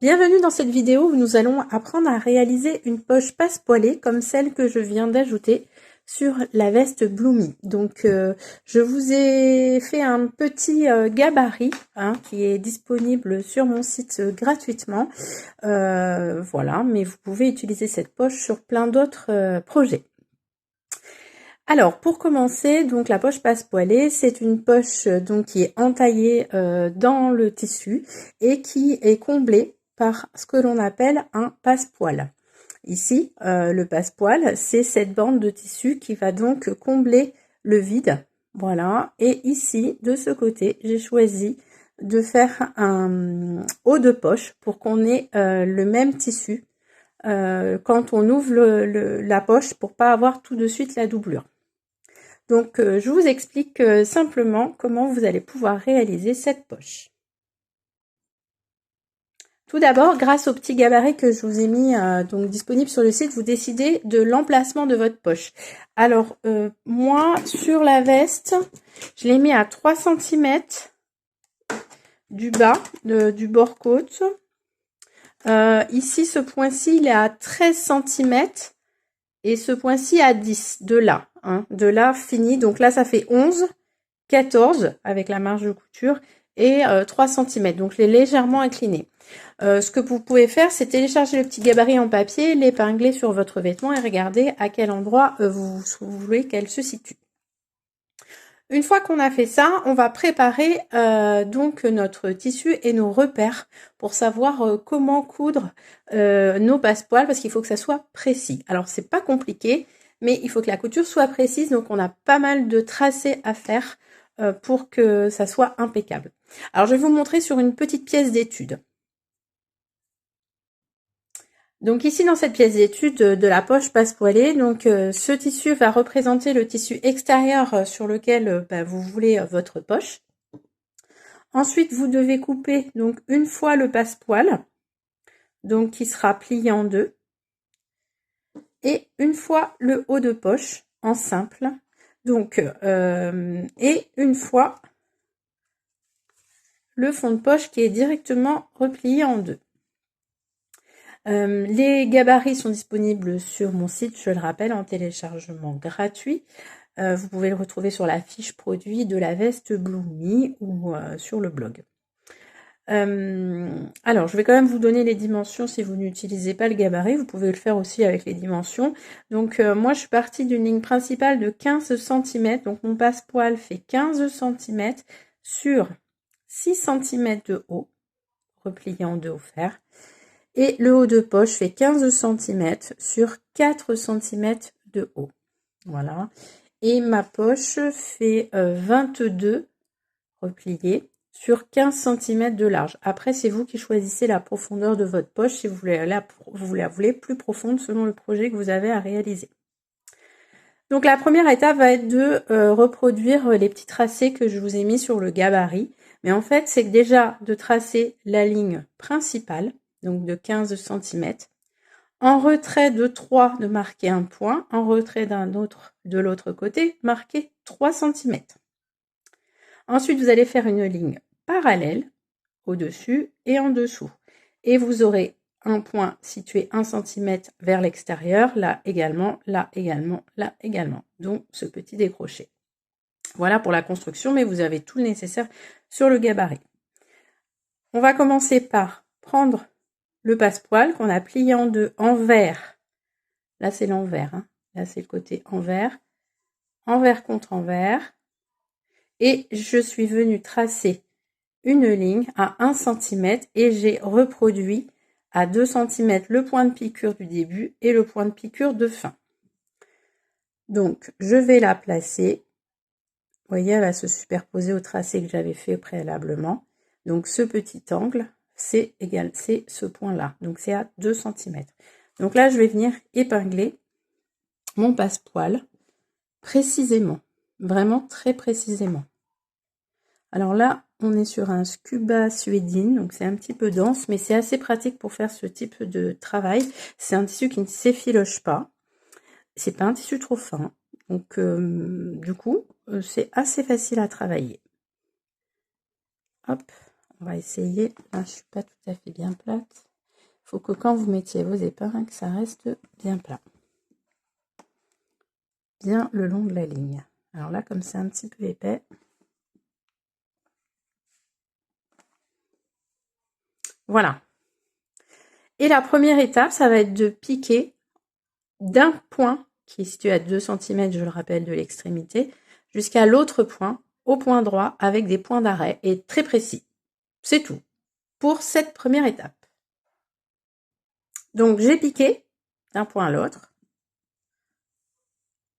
Bienvenue dans cette vidéo où nous allons apprendre à réaliser une poche passe-poilée comme celle que je viens d'ajouter sur la veste Bloomy. Donc je vous ai fait un petit gabarit qui est disponible sur mon site gratuitement. Voilà, mais vous pouvez utiliser cette poche sur plein d'autres projets. Alors pour commencer, donc la poche passe-poilée, c'est une poche donc qui est entaillée dans le tissu et qui est comblée par ce que l'on appelle un passe-poil. Ici, le passe-poil, c'est cette bande de tissu qui va donc combler le vide. Voilà, et ici, de ce côté, j'ai choisi de faire un haut de poche pour qu'on ait le même tissu quand on ouvre la poche pour pas avoir tout de suite la doublure. Donc, je vous explique simplement comment vous allez pouvoir réaliser cette poche. Tout d'abord, grâce au petit gabarit que je vous ai mis donc disponible sur le site, vous décidez de l'emplacement de votre poche. Alors, moi, sur la veste, je l'ai mis à 3 cm du bas, du bord côte. Ici, ce point-ci, il est à 13 cm et ce point-ci à 10, de là. De là, fini. Donc là, ça fait 11, 14 avec la marge de couture et 3 cm. Donc, je l'ai légèrement incliné. Ce que vous pouvez faire, c'est télécharger le petit gabarit en papier, l'épingler sur votre vêtement et regarder à quel endroit vous voulez qu'elle se situe. Une fois qu'on a fait ça, on va préparer donc notre tissu et nos repères pour savoir comment coudre nos passepoils, parce qu'il faut que ça soit précis. Alors c'est pas compliqué, mais il faut que la couture soit précise, donc on a pas mal de tracés à faire pour que ça soit impeccable. Alors je vais vous montrer sur une petite pièce d'étude. Donc ici dans cette pièce d'étude de la poche passe-poilée, donc ce tissu va représenter le tissu extérieur sur lequel vous voulez votre poche. Ensuite vous devez couper donc une fois le passe-poil, donc qui sera plié en deux, et une fois le haut de poche en simple, donc et une fois le fond de poche qui est directement replié en deux. Les gabarits sont disponibles sur mon site, je le rappelle, en téléchargement gratuit. Vous pouvez le retrouver sur la fiche produit de la veste Bloomy ou sur le blog. Alors, je vais quand même vous donner les dimensions si vous n'utilisez pas le gabarit. Vous pouvez le faire aussi avec les dimensions. Donc, moi, je suis partie d'une ligne principale de 15 cm. Donc, mon passe-poil fait 15 cm sur 6 cm de haut, replié en deux au fer. Et le haut de poche fait 15 cm sur 4 cm de haut. Voilà. Et ma poche fait 22 repliés sur 15 cm de large. Après, c'est vous qui choisissez la profondeur de votre poche si vous la voulez plus profonde selon le projet que vous avez à réaliser. Donc la première étape va être de reproduire les petits tracés que je vous ai mis sur le gabarit. Mais en fait, c'est déjà de tracer la ligne principale, donc de 15 cm. En retrait de 3, de marquer un point. En retrait d'un autre de l'autre côté, marquer 3 cm. Ensuite, vous allez faire une ligne parallèle au-dessus et en dessous. Et vous aurez un point situé 1 cm vers l'extérieur, là également, là également, là également. Donc ce petit décroché. Voilà pour la construction, mais vous avez tout le nécessaire sur le gabarit. On va commencer par prendre le passe-poil qu'on a plié en deux, envers. Là c'est l'envers, là c'est le côté envers. Envers contre envers. Et je suis venue tracer une ligne à 1 cm et j'ai reproduit à 2 cm le point de piqûre du début et le point de piqûre de fin. Donc je vais la placer. Vous voyez, elle va se superposer au tracé que j'avais fait préalablement. Donc ce petit angle, c'est ce point-là. Donc c'est à 2 cm. Donc là, je vais venir épingler mon passe-poil précisément. Vraiment très précisément. Alors là, on est sur un scuba suédine, donc c'est un petit peu dense, mais c'est assez pratique pour faire ce type de travail. C'est un tissu qui ne s'effiloche pas. C'est pas un tissu trop fin. Donc, du coup, c'est assez facile à travailler. Hop, on va essayer. Là, je suis pas tout à fait bien plate. faut que quand vous mettiez vos épingles, que ça reste bien plat. Bien le long de la ligne. Alors là, comme c'est un petit peu épais, voilà. Et la première étape, ça va être de piquer d'un point qui est situé à 2 cm, je le rappelle, de l'extrémité, jusqu'à l'autre point, au point droit, avec des points d'arrêt et très précis. C'est tout pour cette première étape. Donc j'ai piqué d'un point à l'autre.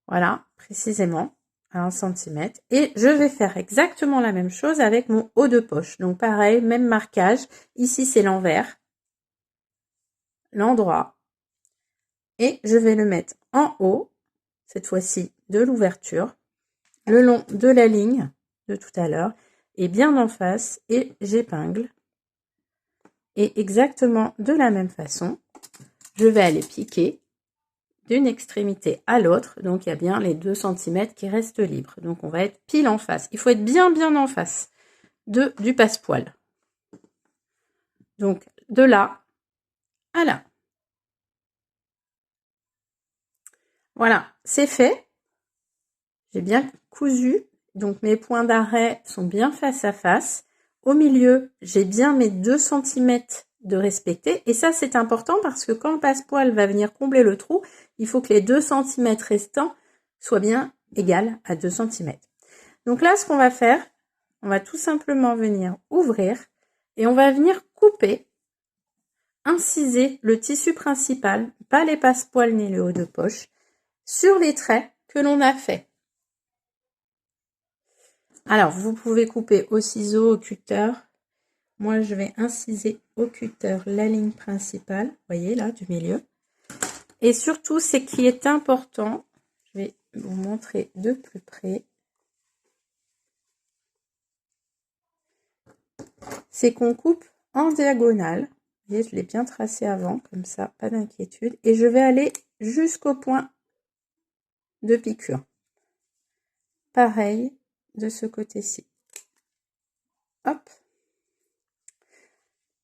Voilà, précisément à 1 cm. Et je vais faire exactement la même chose avec mon haut de poche. Donc pareil, même marquage. Ici, c'est l'envers, l'endroit. Et je vais le mettre en haut, cette fois-ci de l'ouverture, le long de la ligne de tout à l'heure, et bien en face, et j'épingle. Et exactement de la même façon, je vais aller piquer d'une extrémité à l'autre, donc il y a bien les 2 cm qui restent libres. Donc on va être pile en face. Il faut être bien en face du passepoil. Donc de là à là. Voilà, c'est fait. J'ai bien cousu, donc mes points d'arrêt sont bien face à face. Au milieu, j'ai bien mes 2 cm de respecter. Et ça, c'est important parce que quand le passepoil va venir combler le trou, il faut que les 2 cm restants soient bien égales à 2 cm. Donc là, ce qu'on va faire, on va tout simplement venir ouvrir et on va venir couper, inciser le tissu principal, pas les passepoils ni le haut de poche, sur les traits que l'on a fait. Alors, vous pouvez couper au ciseau, au cutter. Moi, je vais inciser au cutter la ligne principale, vous voyez là, du milieu. Et surtout, ce qui est important, je vais vous montrer de plus près, c'est qu'on coupe en diagonale. Vous voyez, je l'ai bien tracé avant, comme ça, pas d'inquiétude. Et je vais aller jusqu'au point de piqûre. Pareil de ce côté-ci. Hop.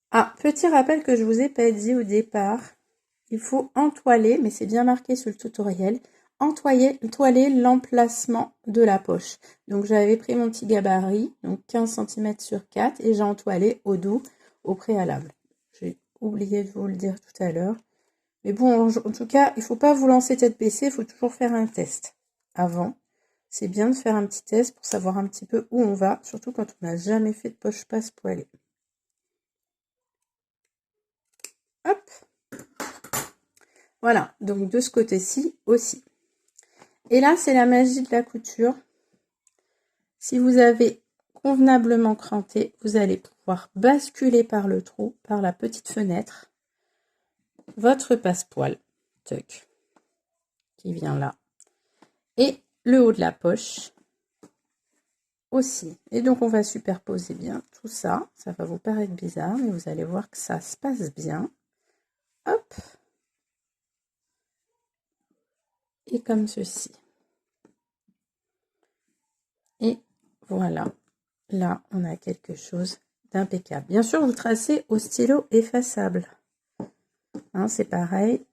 Ah, petit rappel que je vous ai pas dit au départ, il faut entoiler, mais c'est bien marqué sur le tutoriel, entoiler l'emplacement de la poche. Donc j'avais pris mon petit gabarit, donc 15 cm sur 4, et j'ai entoilé au dos au préalable. J'ai oublié de vous le dire tout à l'heure. Mais bon, en tout cas, il ne faut pas vous lancer tête baissée, il faut toujours faire un test avant. C'est bien de faire un petit test pour savoir un petit peu où on va, surtout quand on n'a jamais fait de poche passe-poilée. Hop. Voilà, donc de ce côté-ci aussi. Et là, c'est la magie de la couture. Si vous avez convenablement cranté, vous allez pouvoir basculer par le trou, par la petite fenêtre, votre passepoil, tuck, qui vient là, et le haut de la poche aussi. Et donc, on va superposer bien tout ça. Ça va vous paraître bizarre, mais vous allez voir que ça se passe bien. Hop. Et comme ceci. Et voilà. Là, on a quelque chose d'impeccable. Bien sûr, vous tracez au stylo effaçable. Hein, c'est pareil.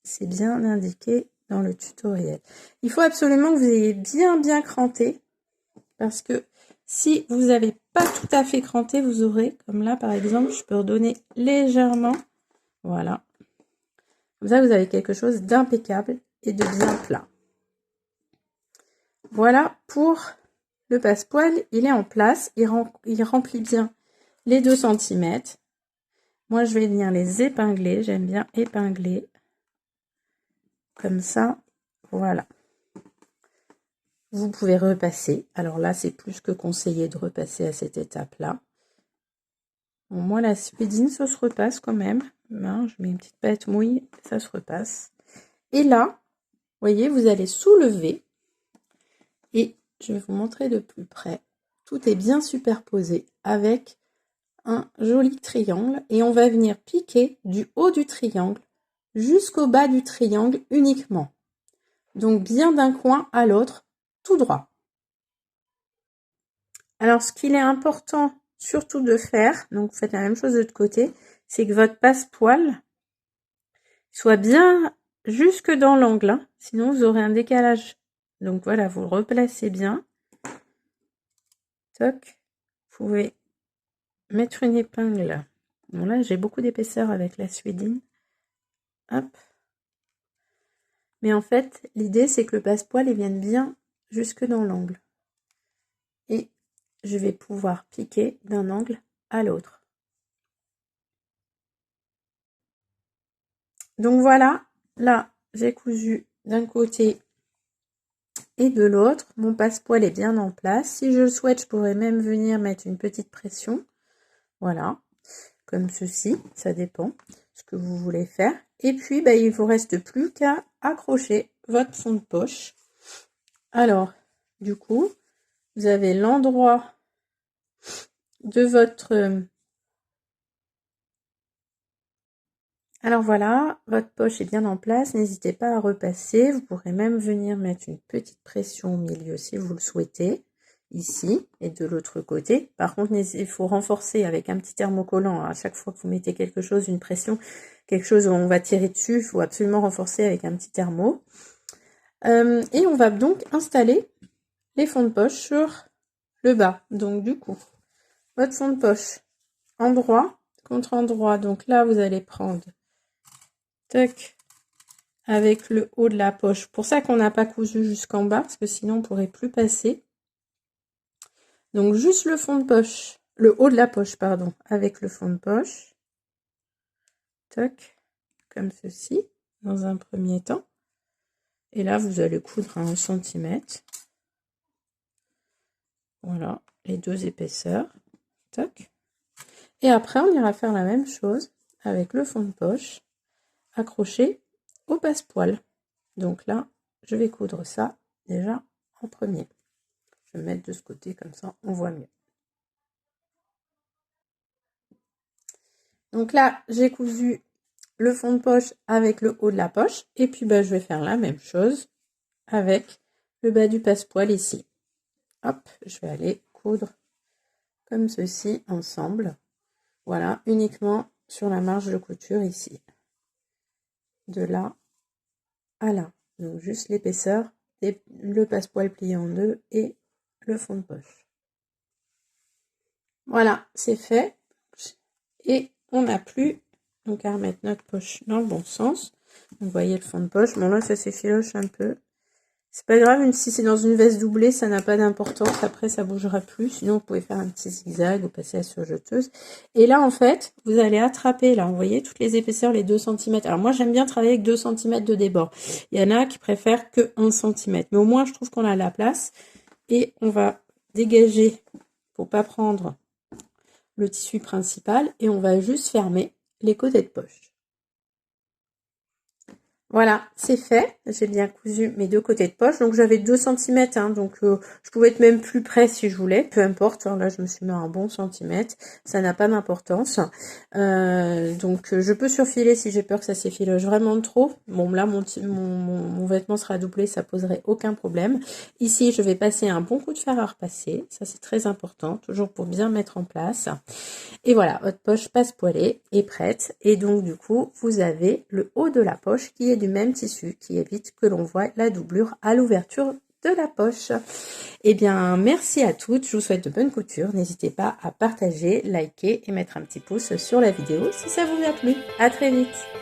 C'est bien indiqué dans le tutoriel. Il faut absolument que vous ayez bien cranté. Parce que si vous n'avez pas tout à fait cranté, vous aurez, comme là par exemple, je peux redonner légèrement. Voilà. Comme ça, vous avez quelque chose d'impeccable et de bien plat. Voilà pour le passepoil. Il est en place. Il remplit bien les 2 cm. Moi, je vais venir les épingler. J'aime bien épingler. Comme ça. Voilà. Vous pouvez repasser. Alors là, c'est plus que conseillé de repasser à cette étape-là. Bon, moi, la spédine, ça se repasse quand même. Hein, je mets une petite patte mouille, ça se repasse. Et là, vous voyez, vous allez soulever. Et je vais vous montrer de plus près. Tout est bien superposé avec un joli triangle. Et on va venir piquer du haut du triangle jusqu'au bas du triangle uniquement. Donc, bien d'un coin à l'autre, tout droit. Alors, ce qu'il est important surtout de faire, donc vous faites la même chose de l'autre côté, c'est que votre passepoil, soit bien jusque dans l'angle, hein, sinon vous aurez un décalage. Donc voilà, vous le replacez bien. Toc. Vous pouvez mettre une épingle. Bon là, j'ai beaucoup d'épaisseur avec la suédine. Hop. Mais en fait, l'idée, c'est que le passepoil, il vienne bien jusque dans l'angle. Et je vais pouvoir piquer d'un angle à l'autre. Donc voilà, là, j'ai cousu d'un côté et de l'autre. Mon passepoil est bien en place. Si je le souhaite, je pourrais même venir mettre une petite pression. Voilà, comme ceci, ça dépend ce que vous voulez faire. Et puis, il ne vous reste plus qu'à accrocher votre fond de poche. Alors, du coup, vous avez l'endroit de votre... Alors voilà, votre poche est bien en place, n'hésitez pas à repasser, vous pourrez même venir mettre une petite pression au milieu si vous le souhaitez, ici et de l'autre côté. Par contre, il faut renforcer avec un petit thermocollant à chaque fois que vous mettez quelque chose, une pression, quelque chose où on va tirer dessus, il faut absolument renforcer avec un petit thermo. Et on va donc installer les fonds de poche sur le bas. Donc du coup, votre fond de poche endroit contre endroit, donc là vous allez prendre toc, avec le haut de la poche. Pour ça qu'on n'a pas cousu jusqu'en bas, parce que sinon on pourrait plus passer. Donc juste le fond de poche, le haut de la poche, pardon, avec le fond de poche. Toc, comme ceci, dans un premier temps. Et là, vous allez coudre à 1 cm. Voilà, les deux épaisseurs. Toc. Et après, on ira faire la même chose avec le fond de poche accroché au passepoil. Donc là, je vais coudre ça déjà en premier. Je vais mettre de ce côté, comme ça on voit mieux. Donc là, j'ai cousu le fond de poche avec le haut de la poche. Et puis, je vais faire la même chose avec le bas du passepoil ici. Hop, je vais aller coudre comme ceci ensemble. Voilà, uniquement sur la marge de couture ici. De là à là. Donc juste l'épaisseur, le passepoil plié en deux et le fond de poche. Voilà, c'est fait. Et on n'a plus donc à remettre notre poche dans le bon sens. Vous voyez le fond de poche. Bon là, ça s'effiloche un peu. C'est pas grave, même si c'est dans une veste doublée, ça n'a pas d'importance. Après, ça bougera plus. Sinon, vous pouvez faire un petit zigzag ou passer la surjeteuse. Et là, en fait, vous allez attraper, là, vous voyez, toutes les épaisseurs, les 2 cm. Alors, moi, j'aime bien travailler avec 2 cm de débord. Il y en a qui préfèrent que 1 cm. Mais au moins, je trouve qu'on a la place. Et on va dégager pour pas prendre le tissu principal. Et on va juste fermer les côtés de poche. Voilà, c'est fait. J'ai bien cousu mes deux côtés de poche. Donc j'avais 2 cm, hein, donc je pouvais être même plus près si je voulais. Peu importe, hein, là je me suis mis un bon centimètre. Ça n'a pas d'importance. Donc je peux surfiler si j'ai peur que ça s'effiloche vraiment trop. Bon là mon vêtement sera doublé, ça poserait aucun problème. Ici je vais passer un bon coup de fer à repasser. Ça c'est très important, toujours pour bien mettre en place. Et voilà, votre poche passepoilée est prête. Et donc, du coup, vous avez le haut de la poche qui est du même tissu, qui évite que l'on voit la doublure à l'ouverture de la poche. Eh bien, merci à toutes. Je vous souhaite de bonnes coutures. N'hésitez pas à partager, liker et mettre un petit pouce sur la vidéo si ça vous a plu. À très vite.